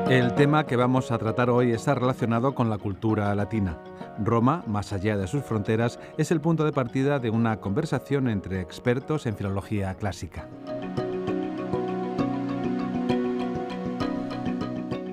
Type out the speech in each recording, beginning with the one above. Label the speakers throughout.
Speaker 1: El tema que vamos a tratar hoy está relacionado con la cultura latina. Roma, más allá de sus fronteras, es el punto de partida de una conversación entre expertos en filología clásica.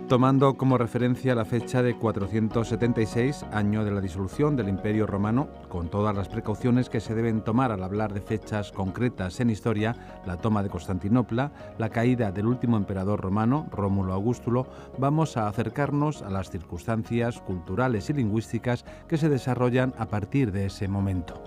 Speaker 1: Tomando como referencia la fecha de 476, año de la disolución del Imperio Romano, con todas las precauciones que se deben tomar al hablar de fechas concretas en historia, la toma de Constantinopla, la caída del último emperador romano, Rómulo Augustulo, vamos a acercarnos a las circunstancias culturales y lingüísticas que se desarrollan a partir de ese momento.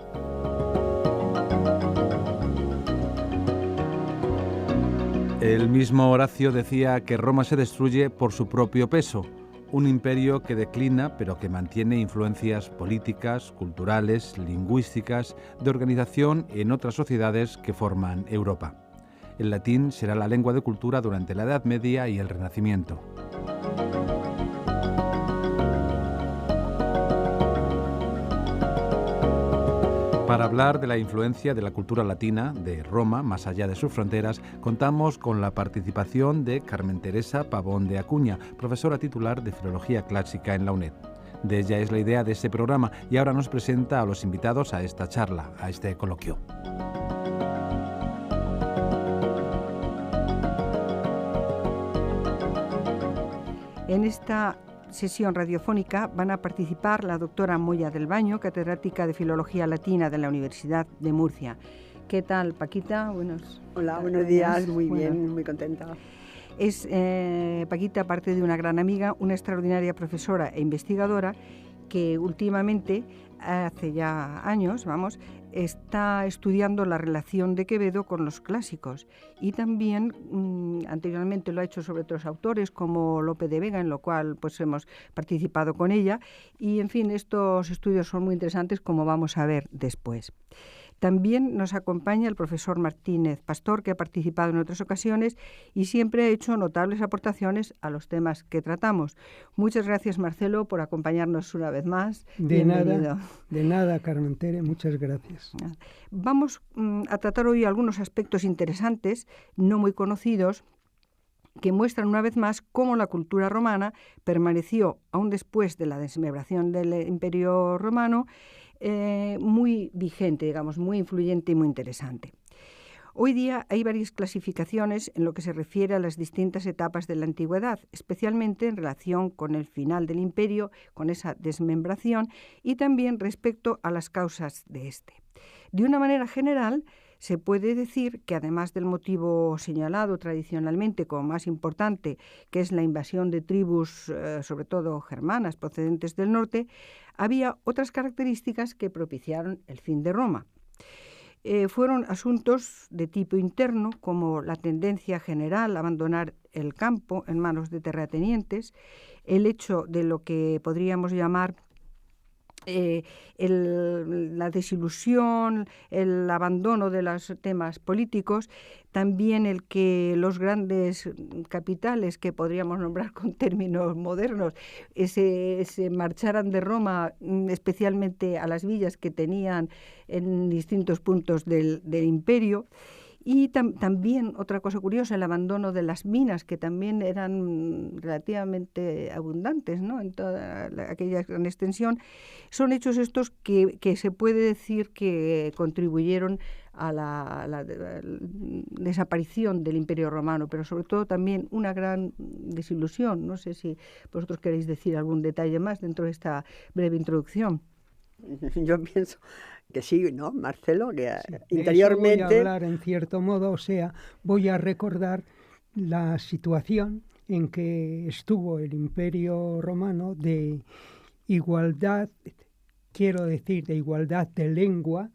Speaker 1: El mismo Horacio decía que Roma se destruye por su propio peso, un imperio que declina pero que mantiene influencias políticas, culturales, lingüísticas, de organización en otras sociedades que forman Europa. El latín será la lengua de cultura durante la Edad Media y el Renacimiento. Para hablar de la influencia de la cultura latina de Roma, más allá de sus fronteras, contamos con la participación de Carmen Teresa Pavón de Acuña, profesora titular de Filología Clásica en la UNED. De ella es la idea de este programa y ahora nos presenta a los invitados a esta charla, a este coloquio.
Speaker 2: En esta sesión radiofónica van a participar la doctora Moya del Baño, catedrática de Filología Latina de la Universidad de Murcia. ¿Qué tal, Paquita?
Speaker 3: Hola, buenos días, muy bien, muy contenta.
Speaker 2: Paquita, aparte de una gran amiga, una extraordinaria profesora e investigadora que últimamente, hace ya años, está estudiando la relación de Quevedo con los clásicos y también anteriormente lo ha hecho sobre otros autores como Lope de Vega, en lo cual pues hemos participado con ella y en fin, estos estudios son muy interesantes como vamos a ver después. También nos acompaña el profesor Martínez Pastor, que ha participado en otras ocasiones y siempre ha hecho notables aportaciones a los temas que tratamos. Muchas gracias, Marcelo, por acompañarnos una vez más.
Speaker 4: De nada, Carmen Tere, muchas gracias.
Speaker 2: Vamos a tratar hoy algunos aspectos interesantes, no muy conocidos, que muestran una vez más cómo la cultura romana permaneció, aún después de la desmembración del Imperio Romano, muy vigente, muy influyente y muy interesante. Hoy día hay varias clasificaciones en lo que se refiere a las distintas etapas de la antigüedad, especialmente en relación con el final del imperio, con esa desmembración, y también respecto a las causas de este. De una manera general, se puede decir que además del motivo señalado tradicionalmente como más importante, que es la invasión de tribus, sobre todo germanas, procedentes del norte, había otras características que propiciaron el fin de Roma. Fueron asuntos de tipo interno, como la tendencia general a abandonar el campo en manos de terratenientes, el hecho de lo que podríamos llamar la desilusión, el abandono de los temas políticos, también el que los grandes capitales, que podríamos nombrar con términos modernos, se marcharan de Roma, especialmente a las villas que tenían en distintos puntos del imperio. Y también, otra cosa curiosa, el abandono de las minas, que también eran relativamente abundantes, ¿no?, en toda aquella gran extensión. Son hechos estos que se puede decir que contribuyeron a la desaparición del Imperio Romano, pero sobre todo también una gran desilusión. No sé si vosotros queréis decir algún detalle más dentro de esta breve introducción.
Speaker 3: Yo pienso que sí, ¿no, Marcelo? Que
Speaker 4: sí,
Speaker 3: interiormente...
Speaker 4: voy a hablar en cierto modo, o sea, voy a recordar la situación en que estuvo el Imperio Romano de igualdad, quiero decir, de igualdad de lengua,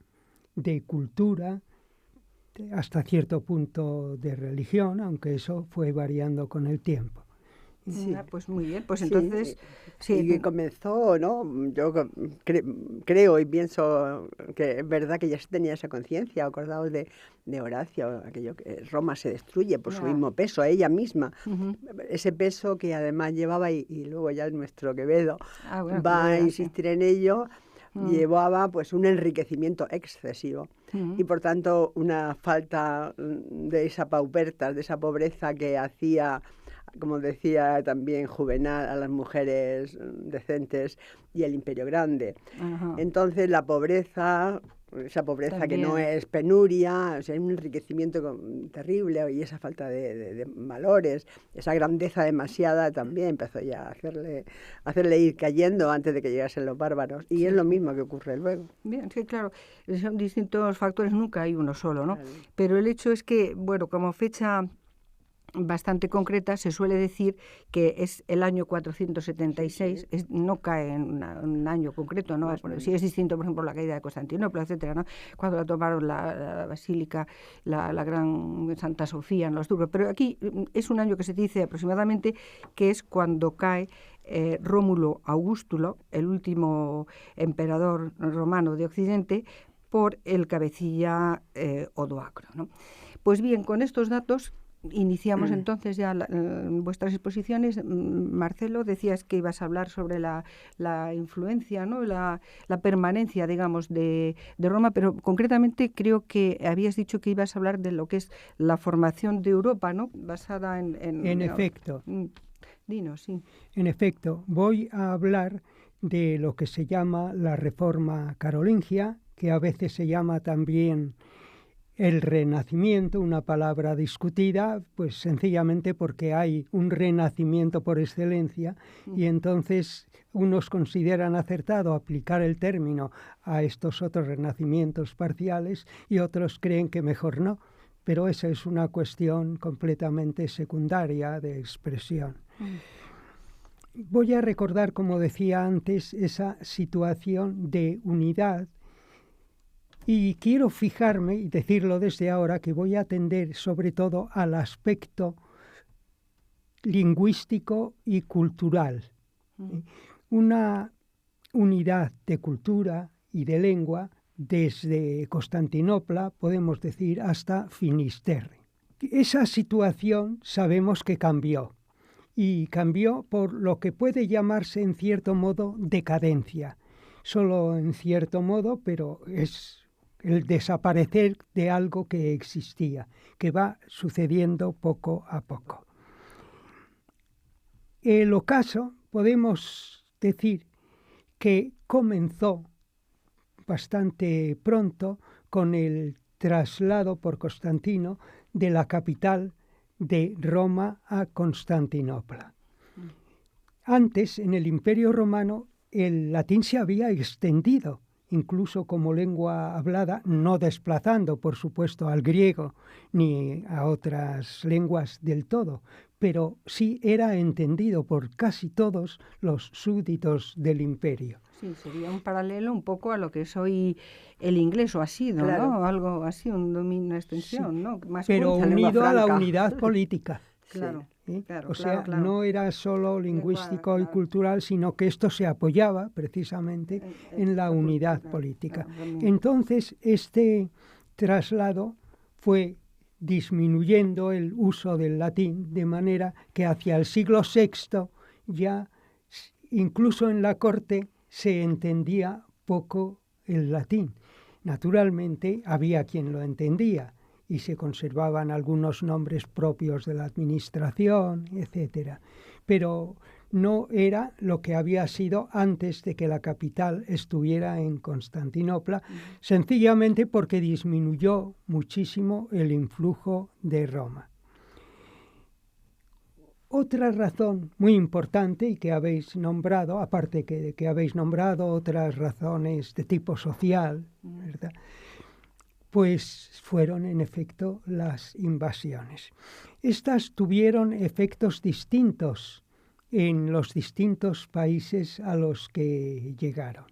Speaker 4: de cultura, hasta cierto punto de religión, aunque eso fue variando con el tiempo.
Speaker 2: Sí. Pues muy bien, pues entonces...
Speaker 3: Sí. Y que comenzó, ¿no? Yo creo y pienso que es verdad que ya se tenía esa conciencia. Acordaos de Horacio, aquello que Roma se destruye por su mismo peso, ella misma. Uh-huh. Ese peso que además llevaba, y luego ya nuestro Quevedo va a insistir en ello, llevaba pues un enriquecimiento excesivo. Y por tanto una falta de esa paupertas, de esa pobreza que hacía como decía también Juvenal, a las mujeres decentes y el imperio grande.
Speaker 2: Ajá.
Speaker 3: Entonces la pobreza, esa pobreza
Speaker 2: También.
Speaker 3: que no es penuria, o sea, hay un enriquecimiento terrible y esa falta de valores, esa grandeza demasiada también empezó ya a hacerle ir cayendo antes de que llegasen los bárbaros. Y es lo mismo que ocurre luego.
Speaker 2: Bien, sí, claro, son distintos factores, nunca hay uno solo, ¿no?
Speaker 3: Claro.
Speaker 2: Pero el hecho es que, bueno, como fecha bastante concreta, se suele decir que es el año 476, no cae en un año concreto, ¿no? Sí es distinto, por ejemplo, la caída de Constantinopla, etcétera, ¿no? Cuando la tomaron la basílica, la gran Santa Sofía en los turcos. Pero aquí es un año que se dice aproximadamente que es cuando cae Rómulo Augustulo, el último emperador romano de Occidente, por el cabecilla Odoacro, ¿no? Pues bien, con estos datos iniciamos entonces ya vuestras exposiciones. Marcelo, decías que ibas a hablar sobre la influencia, ¿no? la permanencia, digamos, de Roma, pero concretamente creo que habías dicho que ibas a hablar de lo que es la formación de Europa, ¿no? Basada
Speaker 4: En efecto.
Speaker 2: Dinos, sí.
Speaker 4: En efecto, voy a hablar de lo que se llama la Reforma Carolingia, que a veces se llama también el Renacimiento, una palabra discutida, pues sencillamente porque hay un renacimiento por excelencia y entonces unos consideran acertado aplicar el término a estos otros renacimientos parciales y otros creen que mejor no, pero esa es una cuestión completamente secundaria de expresión. Voy a recordar, como decía antes, esa situación de unidad. Y quiero fijarme, y decirlo desde ahora, que voy a atender sobre todo al aspecto lingüístico y cultural. Una unidad de cultura y de lengua desde Constantinopla, podemos decir, hasta Finisterre. Esa situación sabemos que cambió, y cambió por lo que puede llamarse en cierto modo decadencia. Solo en cierto modo, pero es el desaparecer de algo que existía, que va sucediendo poco a poco. El ocaso, podemos decir que comenzó bastante pronto con el traslado por Constantino de la capital de Roma a Constantinopla. Antes, en el Imperio Romano, el latín se había extendido, incluso como lengua hablada, no desplazando, por supuesto, al griego ni a otras lenguas del todo, pero sí era entendido por casi todos los súbditos del imperio.
Speaker 2: Sí, sería un paralelo un poco a lo que es hoy el inglés, o ha sido,
Speaker 3: claro.
Speaker 2: ¿no? Algo así, un dominio, una extensión,
Speaker 4: sí,
Speaker 2: ¿no? Más
Speaker 4: pero unido a la unidad política.
Speaker 2: Claro.
Speaker 4: ¿Sí?
Speaker 2: Claro,
Speaker 4: o sea,
Speaker 2: claro.
Speaker 4: No era solo lingüístico
Speaker 2: Claro.
Speaker 4: y cultural, sino que esto se apoyaba precisamente en la unidad política. Entonces, este traslado fue disminuyendo el uso del latín, de manera que hacia el siglo VI ya, incluso en la corte, se entendía poco el latín. Naturalmente, había quien lo entendía, y se conservaban algunos nombres propios de la administración, etc. Pero no era lo que había sido antes de que la capital estuviera en Constantinopla, sencillamente porque disminuyó muchísimo el influjo de Roma. Otra razón muy importante y que habéis nombrado, aparte que habéis nombrado otras razones de tipo social, ¿verdad?, pues fueron en efecto las invasiones. Estas tuvieron efectos distintos en los distintos países a los que llegaron.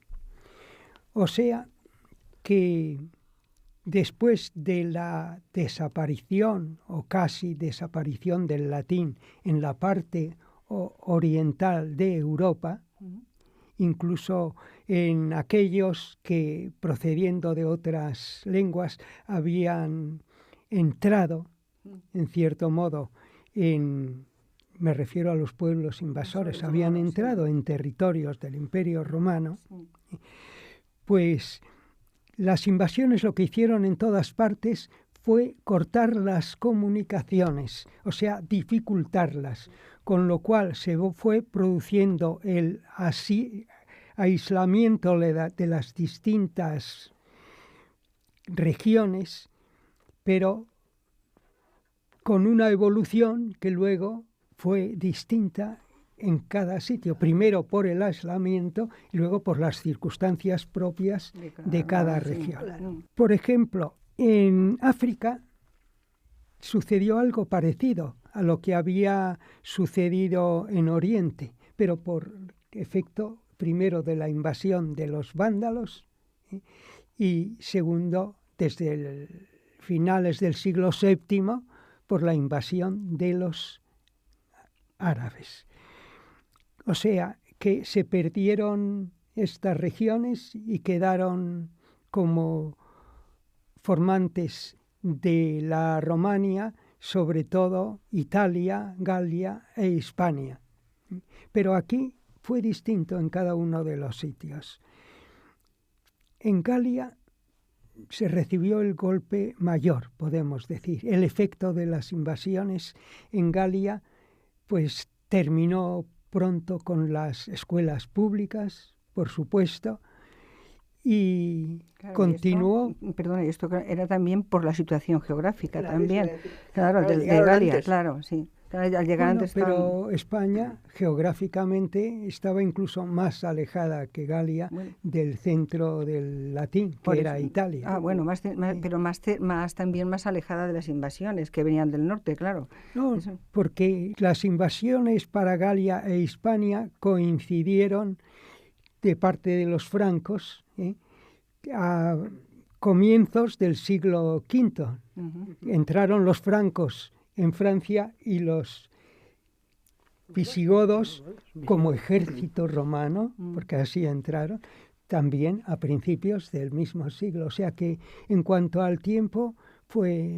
Speaker 4: O sea que después de la desaparición o casi desaparición del latín en la parte oriental de Europa, incluso en aquellos que, procediendo de otras lenguas, habían entrado, en cierto modo, me refiero a los pueblos invasores, habían entrado en territorios del Imperio Romano, pues las invasiones lo que hicieron en todas partes fue cortar las comunicaciones, o sea, dificultarlas, con lo cual se fue produciendo el aislamiento de las distintas regiones, pero con una evolución que luego fue distinta en cada sitio, primero por el aislamiento y luego por las circunstancias propias de cada región. Claro. Por ejemplo, en África sucedió algo parecido a lo que había sucedido en Oriente, pero por efecto primero de la invasión de los vándalos y segundo desde finales del siglo VII por la invasión de los árabes. O sea, que se perdieron estas regiones y quedaron como formantes de la Romania, sobre todo Italia, Galia e Hispania. Pero aquí fue distinto en cada uno de los sitios. En Galia se recibió el golpe mayor, podemos decir. El efecto de las invasiones en Galia, pues terminó pronto con las escuelas públicas, por supuesto, y claro, continuó...
Speaker 2: Y esto era también por la situación geográfica, claro, también. Claro, de Galia, antes. Claro, sí. Al llegar antes
Speaker 4: pero España geográficamente estaba incluso más alejada que Galia del centro del latín, que era Italia.
Speaker 2: Ah, bueno, pero también más alejada de las invasiones que venían del norte, claro.
Speaker 4: No, porque las invasiones para Galia e Hispania coincidieron de parte de los francos a comienzos del siglo V. Entraron los francos en Francia y los visigodos como ejército romano, porque así entraron, también a principios del mismo siglo. O sea que en cuanto al tiempo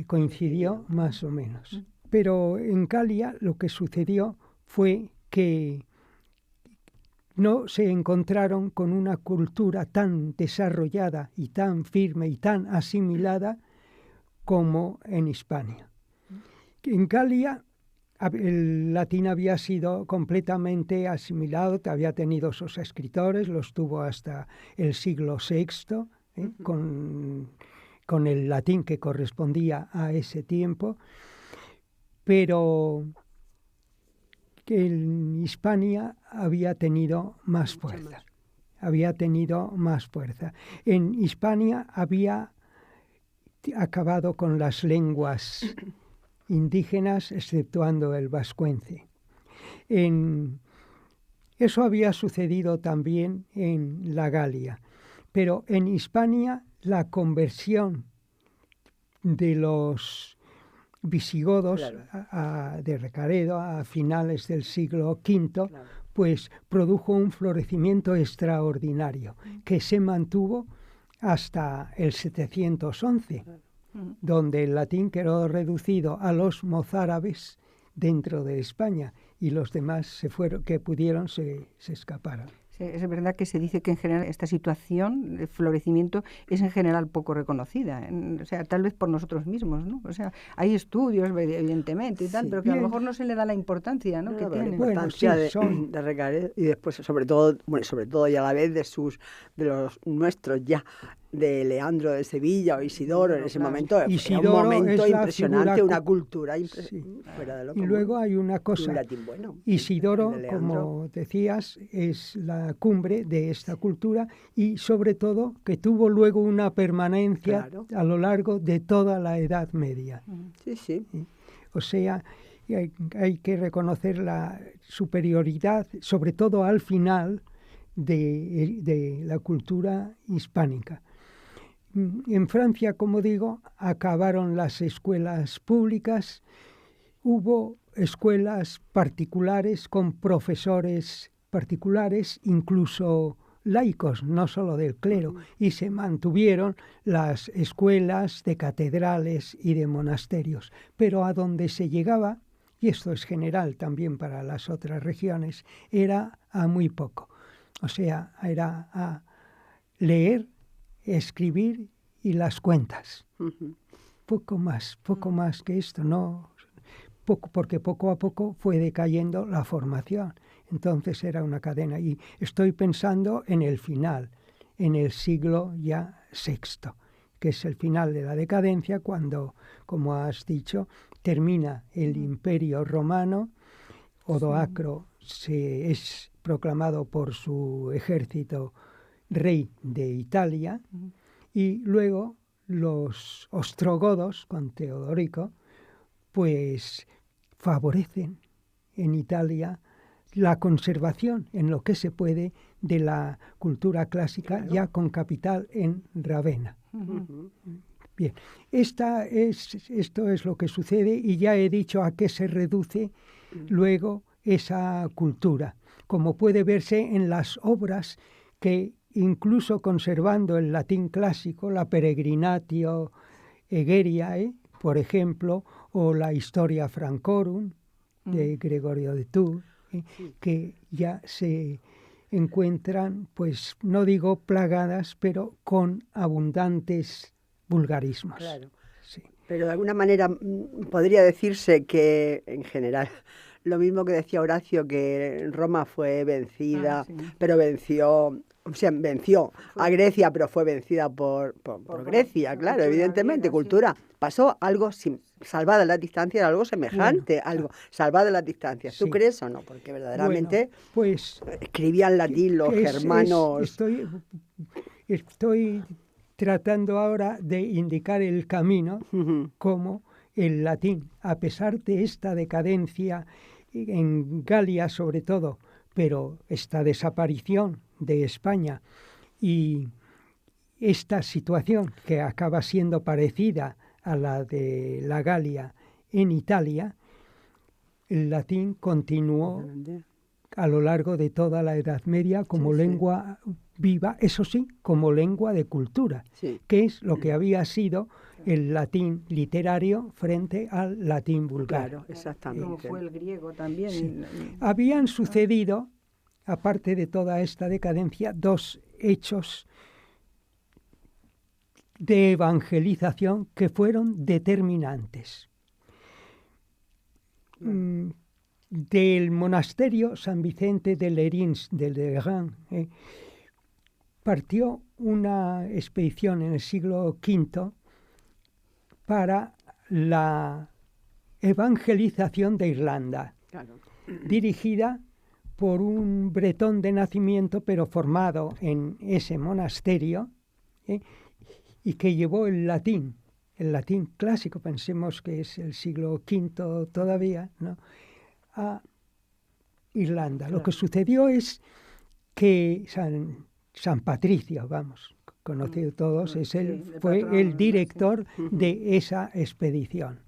Speaker 4: coincidió más o menos. Pero en Galia lo que sucedió fue que no se encontraron con una cultura tan desarrollada y tan firme y tan asimilada como en Hispania. En Galia el latín había sido completamente asimilado, había tenido sus escritores, los tuvo hasta el siglo VI, con el latín que correspondía a ese tiempo, pero en Hispania había tenido más fuerza. En Hispania había acabado con las lenguas indígenas, exceptuando el vascuence. Eso había sucedido también en la Galia, pero en Hispania la conversión de los visigodos de Recaredo a finales del siglo V, pues produjo un florecimiento extraordinario que se mantuvo hasta el 711. Donde el latín quedó reducido a los mozárabes dentro de España y los demás que pudieron se escaparon.
Speaker 2: Sí, es verdad que se dice que en general esta situación de florecimiento es en general poco reconocida, o sea, tal vez por nosotros mismos, ¿no? O sea, hay estudios, evidentemente, y tal, pero que a lo mejor no se le da la importancia, ¿no? Que tiene.
Speaker 3: La importancia de Recaredo y después, sobre todo y a la vez de los nuestros ya, de Leandro de Sevilla o Isidoro en ese momento.
Speaker 4: Isidoro
Speaker 3: un momento impresionante, una cultura fuera de lo común.
Speaker 4: Y luego hay una cosa.
Speaker 3: Un latín bueno.
Speaker 4: Isidoro, como decías, es la cumbre de esta cultura y sobre todo que tuvo luego una permanencia a lo largo de toda la Edad Media.
Speaker 3: Sí.
Speaker 4: O sea, hay que reconocer la superioridad, sobre todo al final, de la cultura hispánica. En Francia, como digo, acabaron las escuelas públicas, hubo escuelas particulares con profesores particulares, incluso laicos, no solo del clero, y se mantuvieron las escuelas de catedrales y de monasterios. Pero a donde se llegaba, y esto es general también para las otras regiones, era a muy poco. O sea, era a leer, escribir y las cuentas. poco más que esto, no, porque poco a poco fue decayendo la formación. Entonces era una cadena. Y estoy pensando en el final, en el siglo ya VI, que es el final de la decadencia, cuando, como has dicho, termina el Imperio Romano. Odoacro es proclamado por su ejército rey de Italia, y luego los ostrogodos, con Teodorico, pues favorecen en Italia la conservación, en lo que se puede, de la cultura clásica, ya con capital en Ravenna. Bien, esto es lo que sucede, y ya he dicho a qué se reduce luego esa cultura, como puede verse en las obras que, incluso conservando el latín clásico, la Peregrinatio Egeriae, por ejemplo, o la Historia Francorum de Gregorio de Tours, que ya se encuentran, pues no digo plagadas, pero con abundantes vulgarismos.
Speaker 3: Claro.
Speaker 4: Sí.
Speaker 3: Pero de alguna manera podría decirse que, en general, lo mismo que decía Horacio, que Roma fue vencida, pero venció a Grecia, pero fue vencida por Grecia, claro, evidentemente, cultura. Pasó algo salvada las distancias, algo semejante, algo salvada las distancias. ¿Tú crees o no? Porque verdaderamente
Speaker 4: pues,
Speaker 3: escribían latín los germanos.
Speaker 4: Estoy tratando ahora de indicar el camino, como el latín, a pesar de esta decadencia en Galia sobre todo, pero esta desaparición de España y esta situación que acaba siendo parecida a la de la Galia en Italia, el latín continuó a lo largo de toda la Edad Media como lengua viva, eso sí, como lengua de cultura, que es lo que había sido el latín literario frente al latín vulgar.
Speaker 3: Claro, exactamente.
Speaker 2: Como fue el griego también.
Speaker 4: Sí. Habían sucedido, aparte de toda esta decadencia, dos hechos de evangelización que fueron determinantes. Del monasterio San Vicente de Lerins, de Lerins, partió una expedición en el siglo V para la evangelización de Irlanda, dirigida por un bretón de nacimiento, pero formado en ese monasterio, y que llevó el latín clásico, pensemos que es el siglo V todavía, ¿no?, a Irlanda. Claro. Lo que sucedió es que San Patricio, conocido todos, fue el director de esa expedición.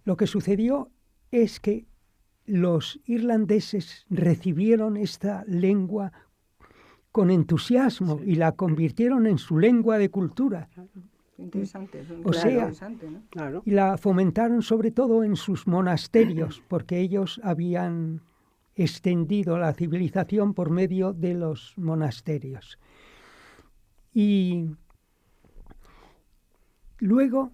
Speaker 4: Lo que sucedió es que los irlandeses recibieron esta lengua con entusiasmo y la convirtieron en su lengua de cultura.
Speaker 2: Interesante.
Speaker 4: ¿No? Claro. Y la fomentaron sobre todo en sus monasterios, porque ellos habían extendido la civilización por medio de los monasterios. Y luego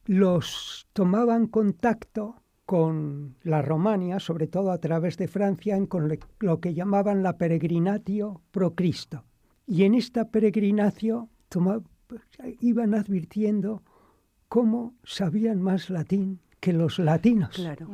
Speaker 4: los tomaban contacto con la Romania, sobre todo a través de Francia, con lo que llamaban la peregrinatio pro Cristo. Y en esta peregrinatio iban advirtiendo cómo sabían más latín que los latinos.
Speaker 3: Claro.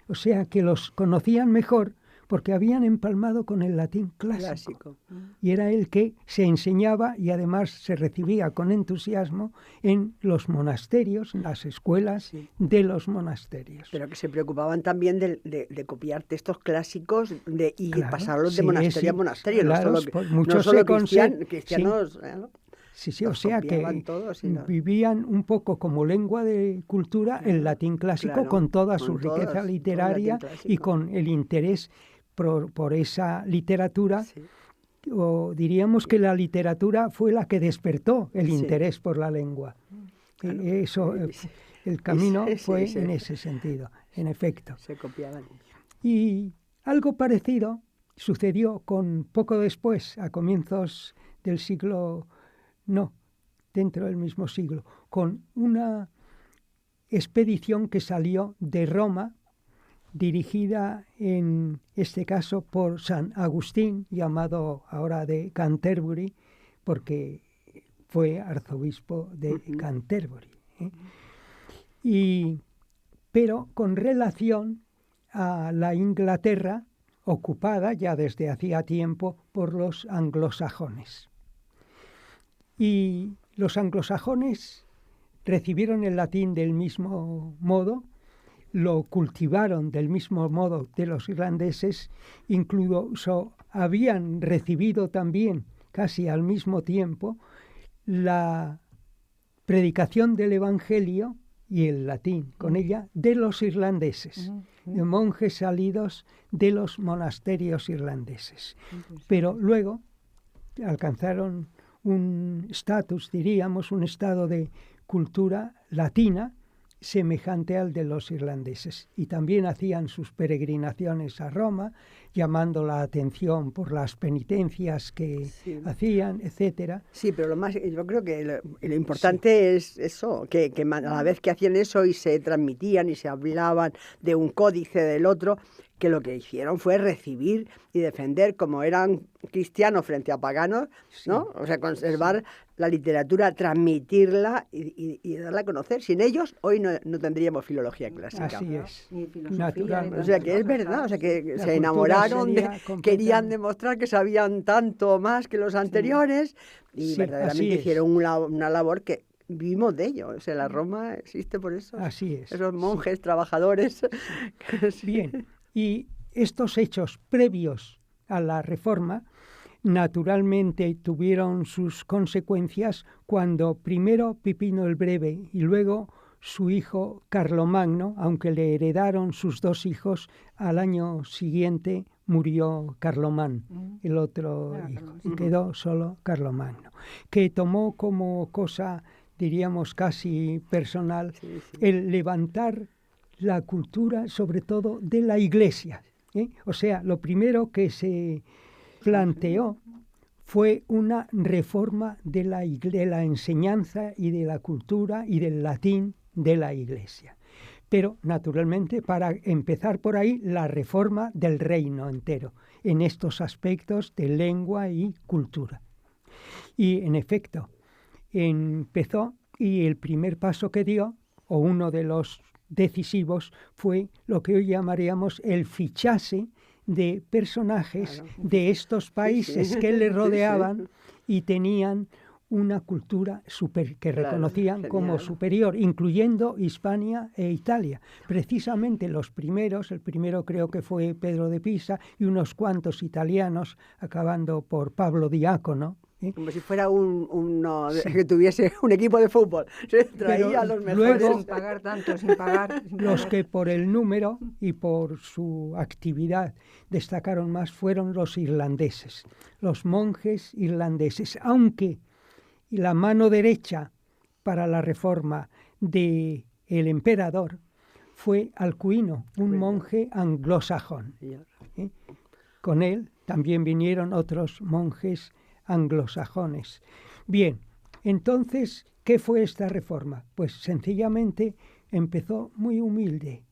Speaker 4: O sea, que los conocían mejor porque habían empalmado con el latín clásico. Y era el que se enseñaba y además se recibía con entusiasmo en los monasterios, en las escuelas de los monasterios.
Speaker 3: Pero que se preocupaban también de copiar textos clásicos y pasarlos de monasterio a monasterio.
Speaker 4: Claro,
Speaker 3: no solo cristianos... ¿no?
Speaker 4: Sí, o sea que vivían un poco como lengua de cultura el latín clásico, con toda su riqueza literaria y con el interés por esa literatura. O diríamos que la literatura fue la que despertó el interés por la lengua. Claro. El camino fue en ese sentido, en efecto.
Speaker 3: Se copiaban.
Speaker 4: Y algo parecido sucedió poco después, a comienzos del siglo... No, dentro del mismo siglo, con una expedición que salió de Roma, dirigida en este caso por San Agustín, llamado ahora de Canterbury, porque fue arzobispo de Canterbury. Pero con relación a la Inglaterra ocupada ya desde hacía tiempo por los anglosajones. Y los anglosajones recibieron el latín del mismo modo, lo cultivaron del mismo modo de los irlandeses, incluso habían recibido también casi al mismo tiempo la predicación del Evangelio y el latín con ella de los irlandeses, de monjes salidos de los monasterios irlandeses. Pero luego alcanzaron un estatus, diríamos, un estado de cultura latina semejante al de los irlandeses. Y también hacían sus peregrinaciones a Roma, llamando la atención por las penitencias que hacían, etcétera.
Speaker 3: Sí, pero yo creo que lo importante es eso, que a la vez que hacían eso y se transmitían y se hablaban de un códice del otro, que lo que hicieron fue recibir y defender, como eran cristianos frente a paganos, ¿no? O sea, conservar la literatura, transmitirla y darla a conocer. Sin ellos, hoy no tendríamos filología clásica.
Speaker 4: Así es.
Speaker 2: Ni filosofía,
Speaker 4: Naturalmente.
Speaker 3: O sea, que es verdad, o sea, que se enamoraron, querían demostrar que sabían tanto más que los anteriores y verdaderamente hicieron una labor que vivimos de ello. O sea, la Roma existe por eso.
Speaker 4: Así es.
Speaker 3: Esos monjes, trabajadores.
Speaker 4: Bien. Y estos hechos previos a la Reforma naturalmente tuvieron sus consecuencias cuando primero Pipino el Breve y luego su hijo Carlomagno, aunque le heredaron sus dos hijos, al año siguiente murió Carlomán, el otro hijo, y quedó solo Carlomagno, que tomó como cosa, diríamos, casi personal el levantar la cultura, sobre todo de la Iglesia. O sea, lo primero que se planteó fue una reforma de la enseñanza y de la cultura y del latín de la Iglesia. Pero, naturalmente, para empezar por ahí, la reforma del reino entero, en estos aspectos de lengua y cultura. Y, en efecto, empezó, y el primer paso que dio, o uno de los decisivos, fue lo que hoy llamaríamos el fichaje de personajes de estos países que le rodeaban y tenían una cultura que reconocían como superior, incluyendo Hispania e Italia. Precisamente los primeros, el primero creo que fue Pedro de Pisa y unos cuantos italianos, acabando por Pablo Diácono.
Speaker 3: Como si fuera que tuviese un equipo de fútbol. Se traía a los mejores.
Speaker 2: Luego, sin pagar tanto, sin pagar.
Speaker 4: Los que por el número y por su actividad destacaron más fueron los irlandeses, los monjes irlandeses, aunque la mano derecha para la reforma del emperador fue Alcuino, un monje anglosajón. Con él también vinieron otros monjes anglosajones. Bien, entonces, ¿qué fue esta reforma? Pues sencillamente empezó muy humilde.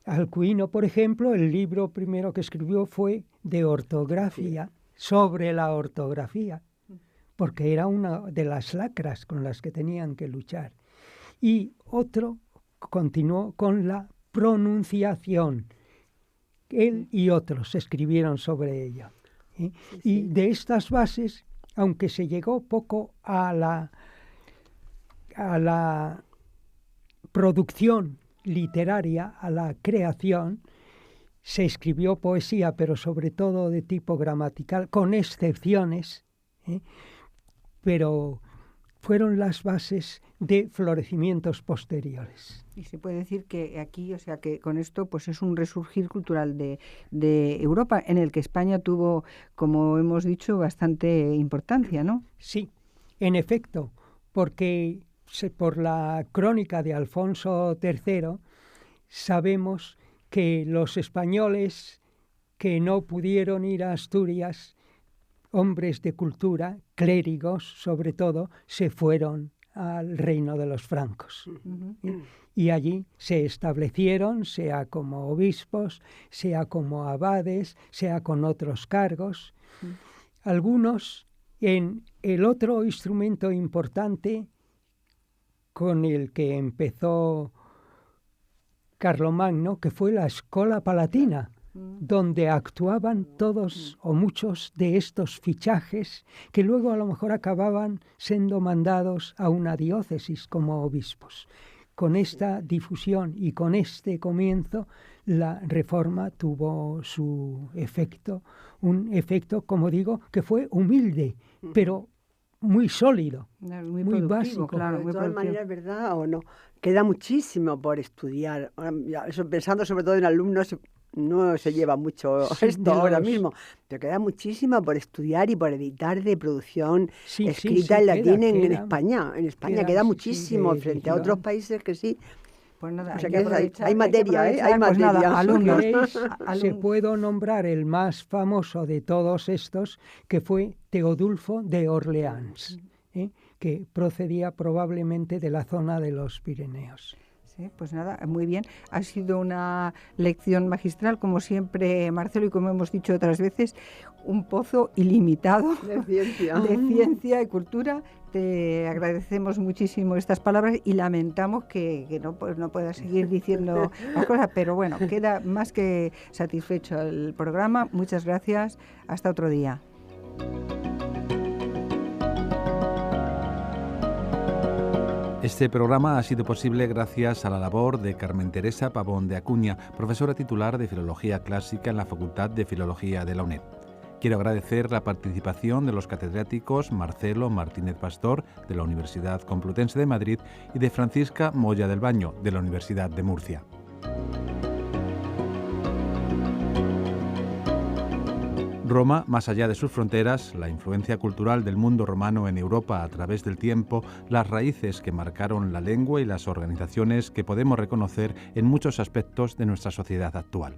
Speaker 4: Alcuino, por ejemplo, el libro primero que escribió fue de ortografía, sobre la ortografía, porque era una de las lacras con las que tenían que luchar. Y otro continuó con la pronunciación. Él y otros escribieron sobre ello. Y de estas bases, aunque se llegó poco a la producción literaria, a la creación, se escribió poesía, pero sobre todo de tipo gramatical, con excepciones, pero fueron las bases de florecimientos posteriores.
Speaker 2: Y se puede decir que aquí, o sea, que con esto pues es un resurgir cultural de Europa, en el que España tuvo, como hemos dicho, bastante importancia, ¿no?
Speaker 4: Sí, en efecto, porque por la crónica de Alfonso III sabemos que los españoles que no pudieron ir a Asturias hombres de cultura, clérigos sobre todo, se fueron al reino de los francos. Y allí se establecieron, sea como obispos, sea como abades, sea con otros cargos. Algunos en el otro instrumento importante con el que empezó Carlomagno, que fue la Escola Palatina, donde actuaban todos o muchos de estos fichajes que luego a lo mejor acababan siendo mandados a una diócesis como obispos. Con esta difusión y con este comienzo, la Reforma tuvo su efecto, un efecto, como digo, que fue humilde, pero muy sólido, muy básico.
Speaker 3: Claro, de todas maneras, ¿verdad o no? Queda muchísimo por estudiar. Eso, pensando sobre todo en alumnos, no se lleva mucho esto ahora mismo, pero queda muchísimo por estudiar y por editar de producción escrita en latín en España. En España queda muchísimo frente a otros países que sí.
Speaker 2: Pues nada,
Speaker 3: o sea que hay materia, hay materia.
Speaker 2: Nada, alumnos.
Speaker 4: Se puedo nombrar el más famoso de todos estos, que fue Teodulfo de Orleans, que procedía probablemente de la zona de los Pirineos.
Speaker 2: Sí, pues nada, muy bien. Ha sido una lección magistral, como siempre, Marcelo, y como hemos dicho otras veces, un pozo ilimitado
Speaker 3: de
Speaker 2: ciencia y cultura. Te agradecemos muchísimo estas palabras y lamentamos que no puedas seguir diciendo las cosas, pero bueno, queda más que satisfecho el programa. Muchas gracias. Hasta otro día.
Speaker 1: Este programa ha sido posible gracias a la labor de Carmen Teresa Pavón de Acuña, profesora titular de Filología Clásica en la Facultad de Filología de la UNED. Quiero agradecer la participación de los catedráticos Marcelo Martínez Pastor, de la Universidad Complutense de Madrid, y de Francisca Moya del Baño, de la Universidad de Murcia. Roma, más allá de sus fronteras, la influencia cultural del mundo romano en Europa a través del tiempo, las raíces que marcaron la lengua y las organizaciones que podemos reconocer en muchos aspectos de nuestra sociedad actual.